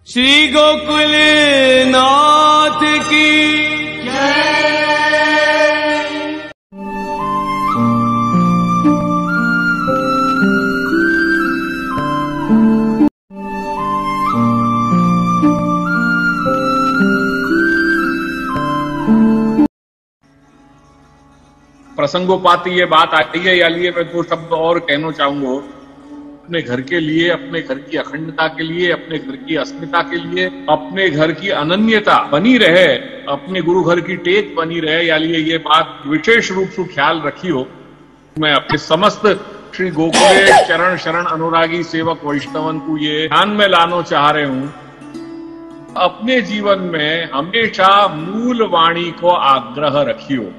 श्री गोकुल नाथ की प्रसंगोपात ये बात आई है, या लिए मैं दो शब्द और कहना चाहूंगा। अपने घर के लिए, अपने घर की अखंडता के लिए, अपने घर की अस्मिता के लिए, अपने घर की अनन्यता बनी रहे, अपने गुरु घर की टेक बनी रहे, या लिए ये बात विशेष रूप से ख्याल रखियो। मैं अपने समस्त श्री गोकुलेश चरण शरण अनुरागी सेवक वैष्णवन को ये ध्यान में लाना चाह रहे हूं। अपने जीवन में हमेशा मूल वाणी को आग्रह रखियो,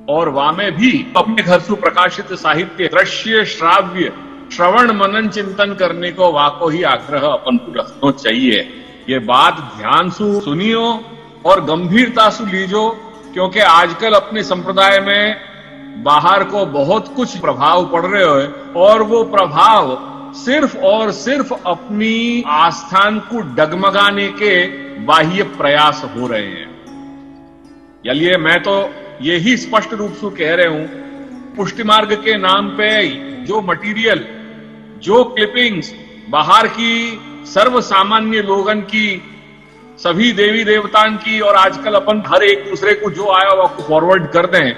और वामे भी अपने घर से प्रकाशित साहित्य दृश्य श्राव्य श्रवण मनन चिंतन करने को वाको ही आग्रह अपन को रखना चाहिए। ये बात ध्यान से सुनियो और गंभीरता से लीजो, क्योंकि आजकल अपने संप्रदाय में बाहर को बहुत कुछ प्रभाव पड़ रहे हो, और वो प्रभाव सिर्फ और सिर्फ अपनी आस्थान को डगमगाने के बाह्य प्रयास हो रहे हैं। चलिए मैं तो यही स्पष्ट रूप से कह रहे हूं, पुष्टि मार्ग के नाम पे जो मटेरियल, जो क्लिपिंग्स बाहर की सर्व सामान्य लोगन की, सभी देवी देवताओं की, और आजकल अपन हर एक दूसरे को जो आया वो फॉरवर्ड कर दें,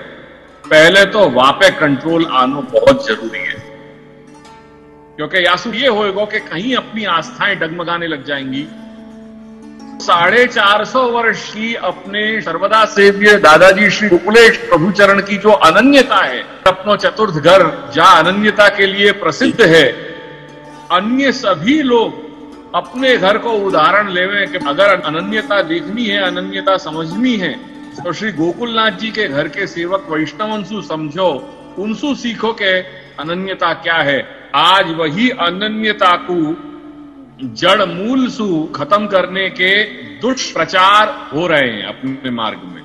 पहले तो वहां पे कंट्रोल आना बहुत जरूरी है। क्योंकि यासु ये होएगा कि कहीं अपनी आस्थाएं डगमगाने लग जाएंगी। 450 वर्ष की अपने सर्वदा सेव्य दादाजी श्री गोकुलेश प्रभु चरण की जो अनन्यता है, अपनो चतुर्थ घर जहां अनन्यता के लिए प्रसिद्ध है, अन्य सभी लोग अपने घर को उदाहरण लेवे कि अगर अनन्यता देखनी है, अनन्यता समझनी है, तो श्री गोकुलनाथ जी के घर के सेवक वैष्णवंशु समझो, उनसु सीखो के अनन्यता क्या है। आज वही अनन्यता को जड़ मूल सु खत्म करने के दुष्प्रचार हो रहे हैं अपने मार्ग में।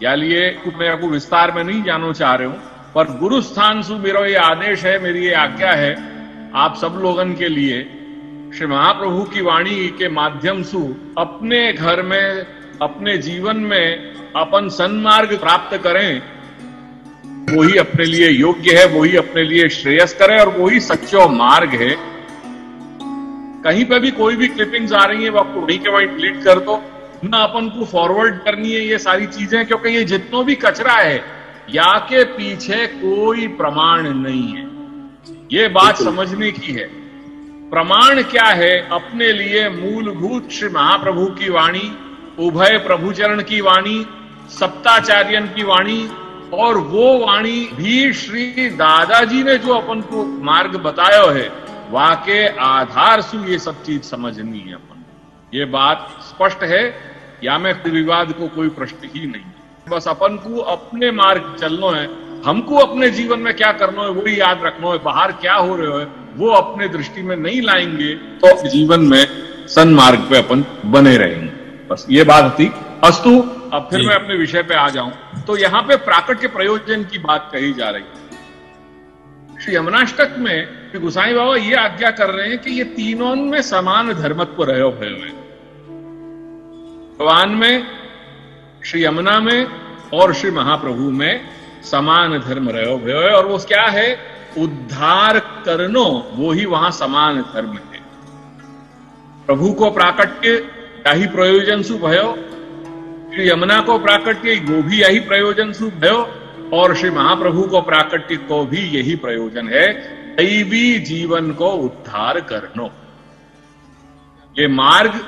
या लिए मैं आपको विस्तार में नहीं जानना चाह रहे हूं, पर गुरु स्थान सु मेरा ये आदेश है, मेरी ये आज्ञा है आप सब लोगन के लिए, श्री महाप्रभु की वाणी के माध्यम से अपने घर में, अपने जीवन में अपन सन्मार्ग प्राप्त करें। वही अपने लिए योग्य है, वही अपने लिए श्रेयस करे, और वही सच्चो मार्ग है। कहीं पे भी कोई भी क्लिपिंग्स आ रही है वो आपको वहीं के वहीं डिलीट कर दो, ना अपन को फॉरवर्ड करनी है ये सारी चीजें, क्योंकि ये जितना भी कचरा है या के पीछे कोई प्रमाण नहीं है। ये बात समझने की है। प्रमाण क्या है? अपने लिए मूलभूत श्री महाप्रभु की वाणी, उभय प्रभुचरण की वाणी, सप्ताचार्यन की वाणी, और वो वाणी भी श्री दादाजी ने जो अपन को मार्ग बताया है, वाके आधार से ये सब चीज समझनी है अपन। ये बात स्पष्ट है, या में विवाद को कोई प्रश्न ही नहीं। बस अपन को अपने मार्ग चलना है, हमको अपने जीवन में क्या करना है वही याद रखना है। बाहर क्या हो रहे हो वो अपने दृष्टि में नहीं लाएंगे तो जीवन में सन्मार्ग पे अपन बने रहेंगे। बस ये बात थी। अस्तु, अब फिर मैं अपने विषय पे आ जाऊं। तो यहाँ पे प्राकट्य प्रयोजन की बात कही जा रही है। श्री यमुनाष्टक में श्री गोसाई बाबा ये आज्ञा कर रहे हैं कि ये तीनों में समान धर्मत्व रहो भयो है। भगवान में, श्री यमुना में और श्री महाप्रभु में समान धर्म रहो भयो है। और वो क्या है? उद्धार करनो, वो ही वहां समान धर्म है। प्रभु को प्राकट्य यही प्रयोजन सु भयो, श्री यमुना को प्राकट्य वो भी यही प्रयोजन सु भयो, और श्री महाप्रभु को प्राकट्य को भी यही प्रयोजन है, दैवी जीवन को उद्धार करनो। ये मार्ग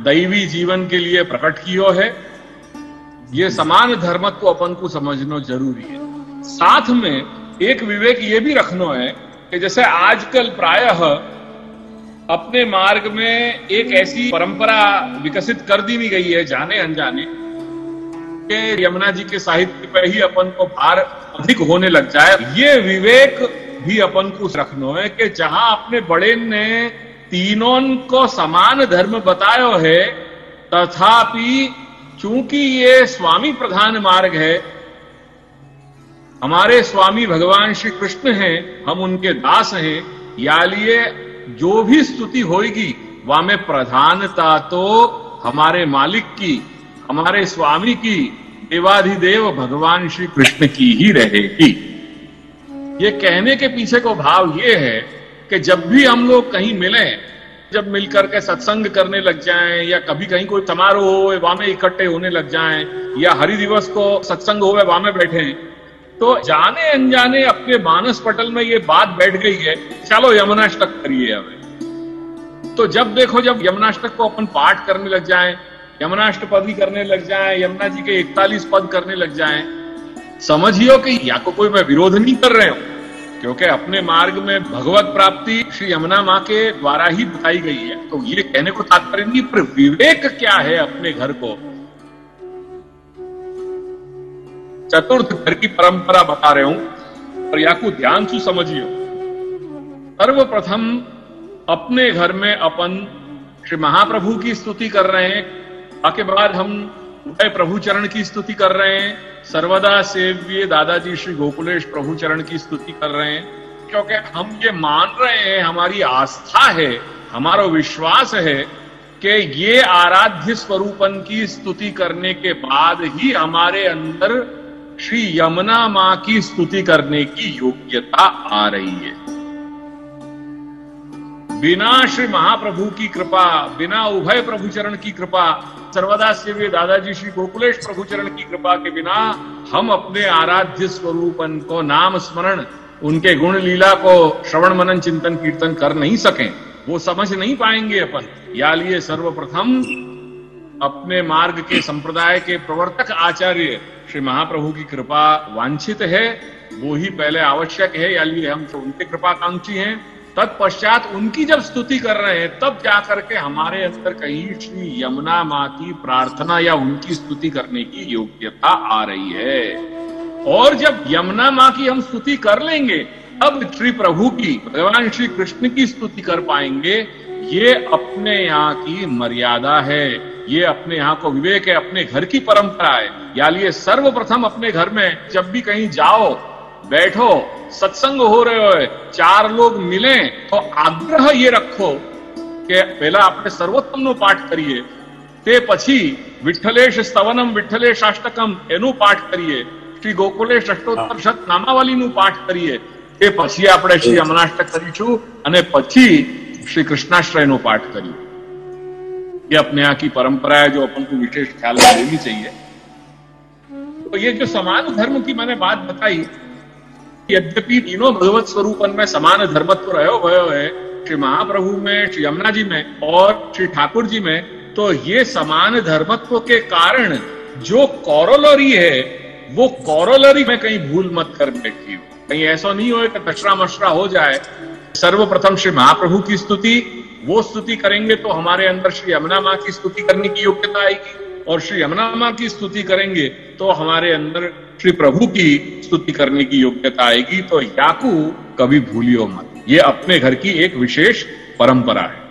दैवी जीवन के लिए प्रकट कियो है। ये समान धर्म को अपन को समझना जरूरी है। साथ में एक विवेक ये भी रखना है कि जैसे आजकल प्रायः अपने मार्ग में एक ऐसी परंपरा विकसित कर दी गई है, जाने अनजाने, कि यमुना जी के साहित्य पे ही अपन को भार अधिक होने लग जाए। ये विवेक भी अपन को रखना है कि जहां अपने बड़े ने तीनों को समान धर्म बताया है, तथापि चूंकि ये स्वामी प्रधान मार्ग है, हमारे स्वामी भगवान श्री कृष्ण हैं, हम उनके दास हैं, या लिए जो भी स्तुति होगी वामे प्रधानता तो हमारे मालिक की, हमारे स्वामी की, देवाधिदेव भगवान श्री कृष्ण की ही रहेगी। ये कहने के पीछे को भाव ये है कि जब भी हम लोग कहीं मिलें, जब मिलकर के सत्संग करने लग जाएं, या कभी कहीं कोई समारोह हो वहां में इकट्ठे होने लग जाएं, या हरि दिवस को सत्संग हो वहां में बैठे, तो जाने अनजाने अपने मानस पटल में ये बात बैठ गई है, चलो यमुनाष्टक करिए। अब तो जब देखो, जब यमुनाष्टक को अपन पाठ करने लग जाएं, यमुनाष्टपदी करने लग जाएं, यमुना जी के 41 पद करने लग जाएं, समझियो कि या को कोई मैं विरोध नहीं कर रहे हूं, क्योंकि अपने मार्ग में भगवत प्राप्ति श्री यमुना मां के द्वारा ही बताई गई है। तो ये कहने को तात्पर्य नहीं, पर विवेक क्या है अपने घर को, चतुर्थ घर की परंपरा बता रहे हूं, और या को ध्यान से समझियो। सर्वप्रथम अपने घर में अपन श्री महाप्रभु की स्तुति कर रहे हैं, उसके बाद हम प्रभु चरण की स्तुति कर रहे हैं, सर्वदा सेव्य दादाजी श्री गोकुलेश प्रभु चरण की स्तुति कर रहे हैं, क्योंकि हम ये मान रहे हैं, हमारी आस्था है, हमारा विश्वास है कि ये आराध्य स्वरूपन की स्तुति करने के बाद ही हमारे अंदर श्री यमुना मां की स्तुति करने की योग्यता आ रही है। बिना श्री महाप्रभु की कृपा, बिना उभय प्रभु चरण की कृपा, सर्वदा सेव्य दादाजी श्री गोकुलेश प्रभु चरण की कृपा के बिना हम अपने आराध्य स्वरूपन को नाम स्मरण, उनके गुण लीला को श्रवण मनन चिंतन कीर्तन कर नहीं सकें, वो समझ नहीं पाएंगे अपन। या लिए सर्वप्रथम अपने मार्ग के संप्रदाय के प्रवर्तक आचार्य श्री महाप्रभु की कृपा वांछित है, वो ही पहले आवश्यक है, या लिए हम तो उनके कृपाकांक्षी हैं। तत्पश्चात उनकी जब स्तुति कर रहे हैं, तब जाकर के हमारे अंदर कहीं श्री यमुना मां की प्रार्थना या उनकी स्तुति करने की योग्यता आ रही है। और जब यमुना मां की हम स्तुति कर लेंगे, अब श्री प्रभु की, भगवान श्री कृष्ण की स्तुति कर पाएंगे। ये अपने यहाँ की मर्यादा है, ये अपने यहाँ को विवेक है, अपने घर की परंपरा है। या लिए सर्वप्रथम अपने घर में जब भी कहीं जाओ, बैठो, सत्संग हो रहे हो, चार लोग मिले, तो आग्रह ये रखो कि पहला अपने सर्वोत्तम नो पाठ करिए, ते पछी विठ्ठलेश स्तवनम विठ्ठलेशाष्टकम एनु पाठ करिए, श्री गोकुलेश अष्टोत्तर शत नामावली नु पाठ करिए, ते पछी આપણે શ્રી યમનાષ્ટક કરીશું અને પછી શ્રી કૃષ્ણાશ્રયનો પાઠ કરીએ। ये अपने यहाँ की परंपरा है, जो अपन को विशेष ख्याल में लेनी चाहिए। तो ये जो समान धर्म की मैंने बात बताई, यद्यपि तीनों भगवत स्वरूपन में समान धर्मत्व रहो भयो है, श्री महाप्रभु में, श्री यमुना जी में और श्री ठाकुर जी में, तो ये समान धर्मत्व के कारण जो कॉरोलरी है, वो कॉरोलरी में कहीं भूल मत कर बैठी हो, कहीं ऐसा नहीं हो कि दशरा मशरा हो जाए। सर्वप्रथम श्री महाप्रभु की स्तुति, वो स्तुति करेंगे तो हमारे अंदर श्री यमुना मां की स्तुति करने की योग्यता आएगी, और श्री यमुना मां की स्तुति करेंगे तो हमारे अंदर श्री प्रभु की स्तुति करने की योग्यता आएगी। तो याकू कभी भूलियो मत, ये अपने घर की एक विशेष परंपरा है।